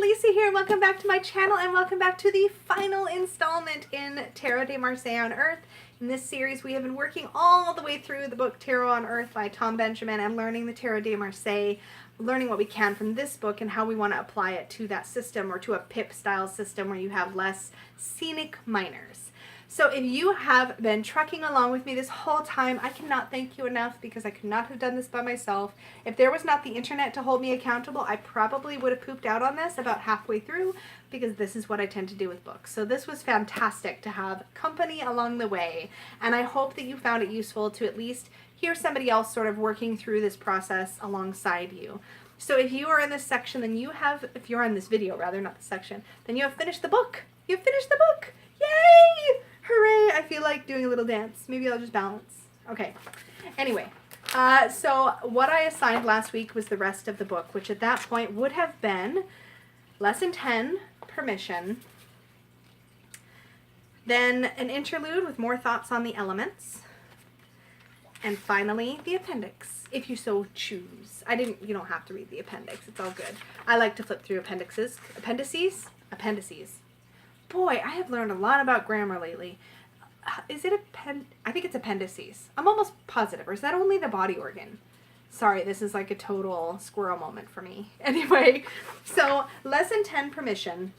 Lisa here. Welcome back to my channel and welcome back to the final installment in Tarot de Marseille on Earth. In this series we have been working all the way through the book Tarot on Earth by Tom Benjamin and learning the Tarot de Marseille, learning what we can from this book and how we want to apply it to that system or to a pip style system where you have less scenic minors. So if you have been trucking along with me this whole time, I cannot thank you enough because I could not have done this by myself. If there was not the internet to hold me accountable, I probably would have pooped out on this about halfway through because this is what I tend to do with books. So this was fantastic to have company along the way, and I hope that you found it useful to at least hear somebody else sort of working through this process alongside you. So if you are in this section, then you have, if you're in this video rather, not the section, then you have finished the book. You've finished the book. Yay! Hooray! I feel like doing a little dance. Maybe I'll just balance. Okay. Anyway, so what I assigned last week was the rest of the book, which at that point would have been Lesson 10, Permission, then an interlude with more thoughts on the elements, and finally the appendix, if you so choose. You don't have to read the appendix. It's all good. I like to flip through appendices. Appendices. Boy, I have learned a lot about grammar lately. Is it I think it's appendices. I'm almost positive. Or is that only the body organ? Sorry, this is like a total squirrel moment for me. Anyway, so Lesson 10, Permission.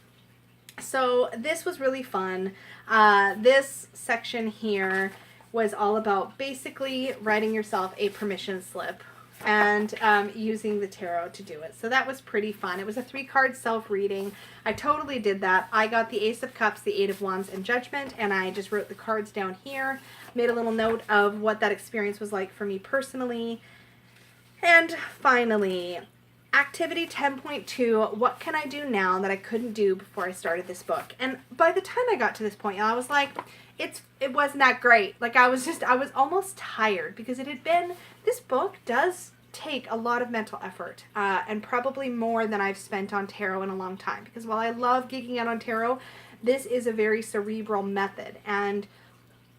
So this was really fun. This section here was all about basically writing yourself a permission slip and using the tarot to do it. So that was pretty fun. It was a 3-card self-reading. I totally did that. I got the Ace of Cups, the 8 of Wands, and Judgment, and I just wrote the cards down here, made a little note of what that experience was like for me personally. And finally, Activity 10.2, what can I do now that I couldn't do before I started this book? And by the time I got to this point, I was like, it wasn't that great. Like I was almost tired because this book does take a lot of mental effort and probably more than I've spent on tarot in a long time, because while I love geeking out on tarot, this is a very cerebral method, and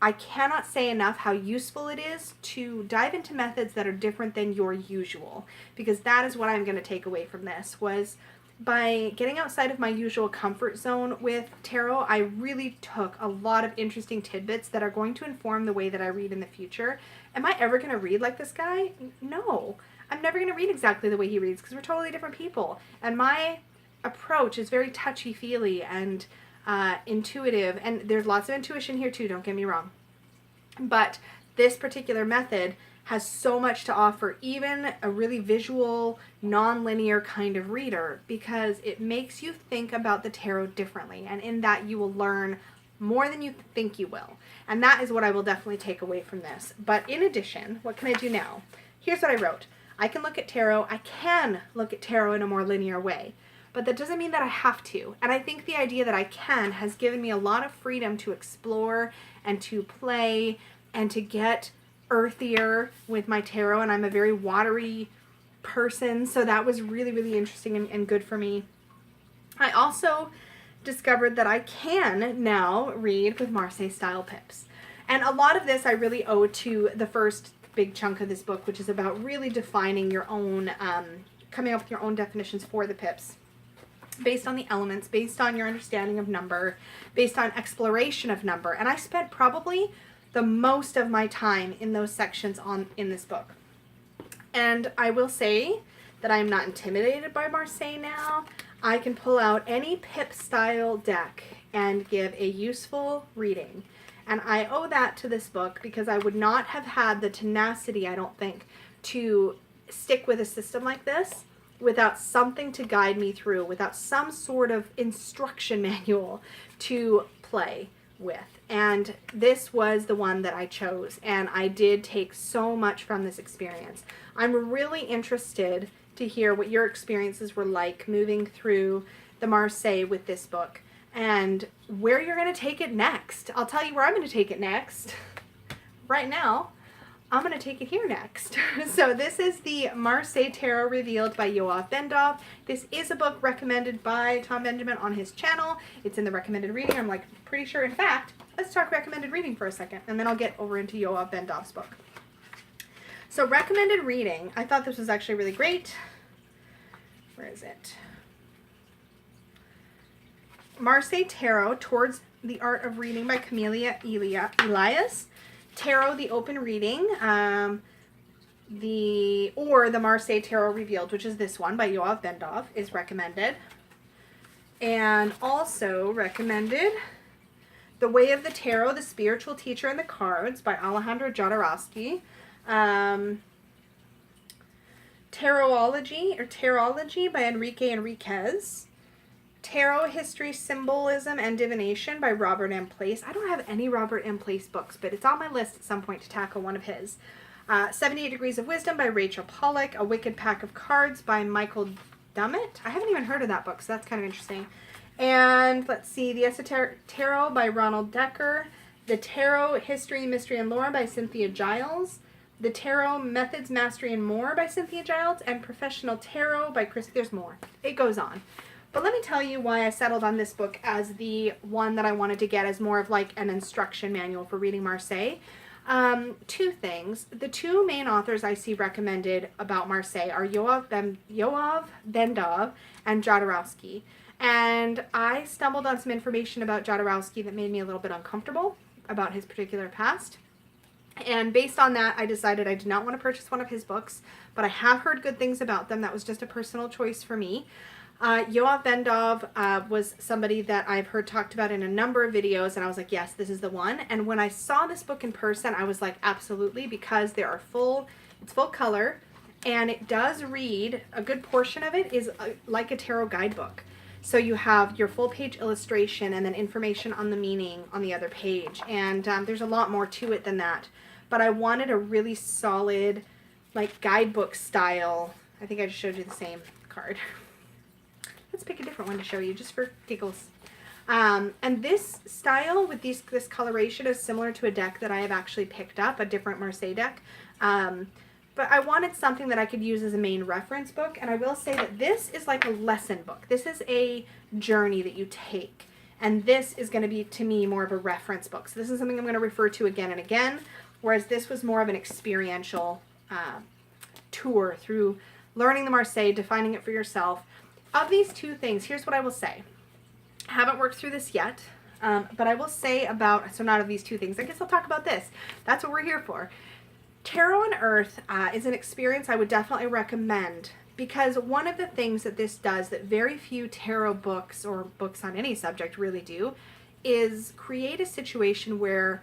I cannot say enough how useful it is to dive into methods that are different than your usual, because that is what I'm going to take away from this. Was by getting outside of my usual comfort zone with tarot, I really took a lot of interesting tidbits that are going to inform the way that I read in the future. Am I ever going to read like this guy? No. I'm never going to read exactly the way he reads because we're totally different people. And my approach is very touchy-feely and intuitive. And there's lots of intuition here too, don't get me wrong. But this particular method has so much to offer, even a really visual, non-linear kind of reader, because it makes you think about the tarot differently, and in that you will learn more than you think you will. And that is what I will definitely take away from this. But in addition, what can I do now? Here's what I wrote. I can look at tarot. I can look at tarot in a more linear way, but that doesn't mean that I have to. And I think the idea that I can has given me a lot of freedom to explore and to play and to get earthier with my tarot, and I'm a very watery person, so that was really, really interesting and good for me. I also discovered that I can now read with Marseille style pips, and a lot of this I really owe to the first big chunk of this book, which is about really defining your own, coming up with your own definitions for the pips based on the elements, based on your understanding of number, based on exploration of number. And I spent probably the most of my time in those sections in this book. And I will say that I am not intimidated by Marseille now. I can pull out any pip style deck and give a useful reading. And I owe that to this book because I would not have had the tenacity, I don't think, to stick with a system like this without something to guide me through, without some sort of instruction manual to play with. And this was the one that I chose, and I did take so much from this experience. I'm really interested to hear what your experiences were like moving through the Marseille with this book and where you're going to take it next. I'll tell you where I'm going to take it next. Right now, I'm going to take it here next. So this is the Marseille Tarot Revealed by Yoav Bendoff. This is a book recommended by Tom Benjamin on his channel. It's in the recommended reading. I'm like pretty sure. In fact, let's talk recommended reading for a second, and then I'll get over into Yoav Bendoff's book. So recommended reading, I thought this was actually really great. Where is it? Marseille Tarot, Towards the Art of Reading by Camellia Elias. Tarot, the Open Reading. The Marseille Tarot Revealed, which is this one by Yoav Bendov, is recommended. And also recommended The Way of the Tarot, The Spiritual Teacher and the Cards by Alejandro Jodorowsky. Tarotology by Enrique Enriquez. Tarot History, Symbolism, and Divination by Robert M. Place. I don't have any Robert M. Place books, but it's on my list at some point to tackle one of his. 78 Degrees of Wisdom by Rachel Pollack. A Wicked Pack of Cards by Michael Dummett. I haven't even heard of that book, so that's kind of interesting. And let's see, The Esoteric Tarot by Ronald Decker. The Tarot History, Mystery, and Lore by Cynthia Giles. The Tarot Methods, Mastery, and More by Cynthia Giles. And Professional Tarot by Chris. There's more. It goes on. But let me tell you why I settled on this book as the one that I wanted to get as more of like an instruction manual for reading Marseille. Two things. The two main authors I see recommended about Marseille are Yoav Bendov and Jodorowsky. And I stumbled on some information about Jodorowsky that made me a little bit uncomfortable about his particular past. And based on that, I decided I did not want to purchase one of his books, but I have heard good things about them. That was just a personal choice for me. Yoav Bendov was somebody that I've heard talked about in a number of videos, and I was like, yes, this is the one. And when I saw this book in person, I was like, absolutely, because it's full color, and it does read, a good portion of it is like a tarot guidebook. So you have your full page illustration and then information on the meaning on the other page. And there's a lot more to it than that. But I wanted a really solid, like guidebook style. I think I just showed you the same card. Let's pick a different one to show you just for giggles. And this style with this coloration is similar to a deck that I have actually picked up, a different Marseille deck. But I wanted something that I could use as a main reference book. And I will say that this is like a lesson book. This is a journey that you take. And this is going to be, to me, more of a reference book. So this is something I'm going to refer to again and again. Whereas this was more of an experiential tour through learning the Marseille, defining it for yourself. Of these two things, here's what I will say. I haven't worked through this yet, but I will say about, so not of these two things, I guess I'll talk about this. That's what we're here for. Tarot on Earth is an experience I would definitely recommend, because one of the things that this does that very few tarot books or books on any subject really do is create a situation where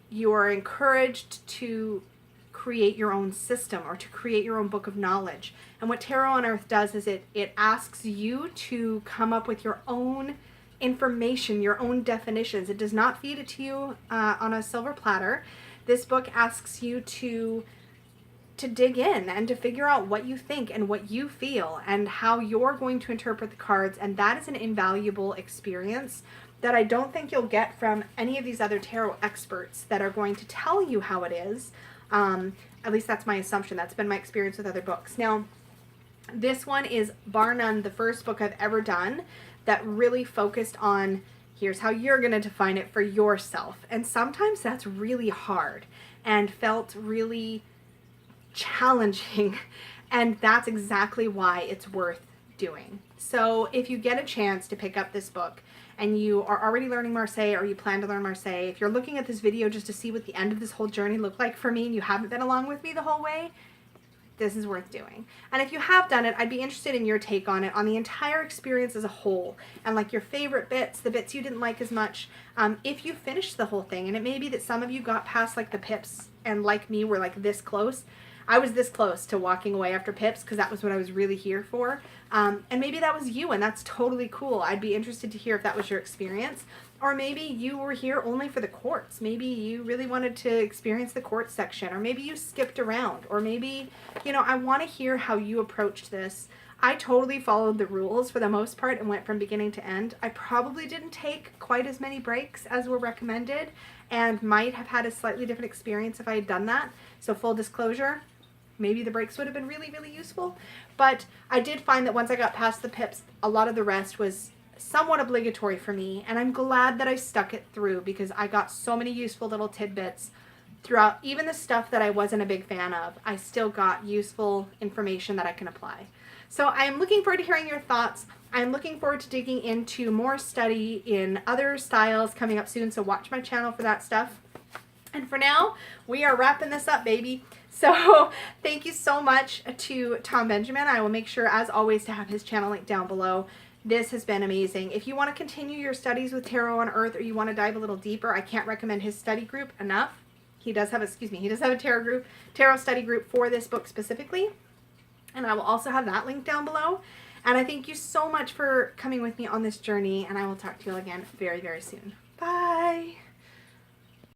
you are encouraged to create your own system or to create your own book of knowledge. And what Tarot on Earth does is it asks you to come up with your own information, your own definitions. It does not feed it to you on a silver platter. This book asks you to dig in and to figure out what you think and what you feel and how you're going to interpret the cards. And that is an invaluable experience that I don't think you'll get from any of these other tarot experts that are going to tell you how it is. At least that's my assumption. That's been my experience with other books. Now, this one is bar none the first book I've ever done that really focused on here's how you're going to define it for yourself. And sometimes that's really hard and felt really challenging. And that's exactly why it's worth doing. So if you get a chance to pick up this book and you are already learning Marseille or you plan to learn Marseille, if you're looking at this video just to see what the end of this whole journey looked like for me and you haven't been along with me the whole way, this is worth doing. And if you have done it, I'd be interested in your take on it, on the entire experience as a whole, and like your favorite bits, the bits you didn't like as much, if you finished the whole thing. And it may be that some of you got past like the pips and like me were like this close. I was this close to walking away after pips because that was what I was really here for. And maybe that was you, and that's totally cool. I'd be interested to hear if that was your experience. Or maybe you were here only for the quartz. Maybe you really wanted to experience the quartz section. Or maybe you skipped around. Or maybe, you know, I want to hear how you approached this. I totally followed the rules for the most part and went from beginning to end. I probably didn't take quite as many breaks as were recommended and might have had a slightly different experience if I had done that. So full disclosure, maybe the breaks would have been really, really useful. But I did find that once I got past the pips, a lot of the rest was somewhat obligatory for me. And I'm glad that I stuck it through because I got so many useful little tidbits throughout. Even the stuff that I wasn't a big fan of, I still got useful information that I can apply. So I'm looking forward to hearing your thoughts. I'm looking forward to digging into more study in other styles coming up soon, so watch my channel for that stuff. And for now, we are wrapping this up, baby. So thank you so much to Tom Benjamin. I will make sure, as always, to have his channel link down below. This has been amazing. If you want to continue your studies with Tarot on Earth, or you want to dive a little deeper, I can't recommend his study group enough. He does have a tarot study group for this book specifically. And I will also have that link down below. And I thank you so much for coming with me on this journey, and I will talk to you all again very, very soon. Bye.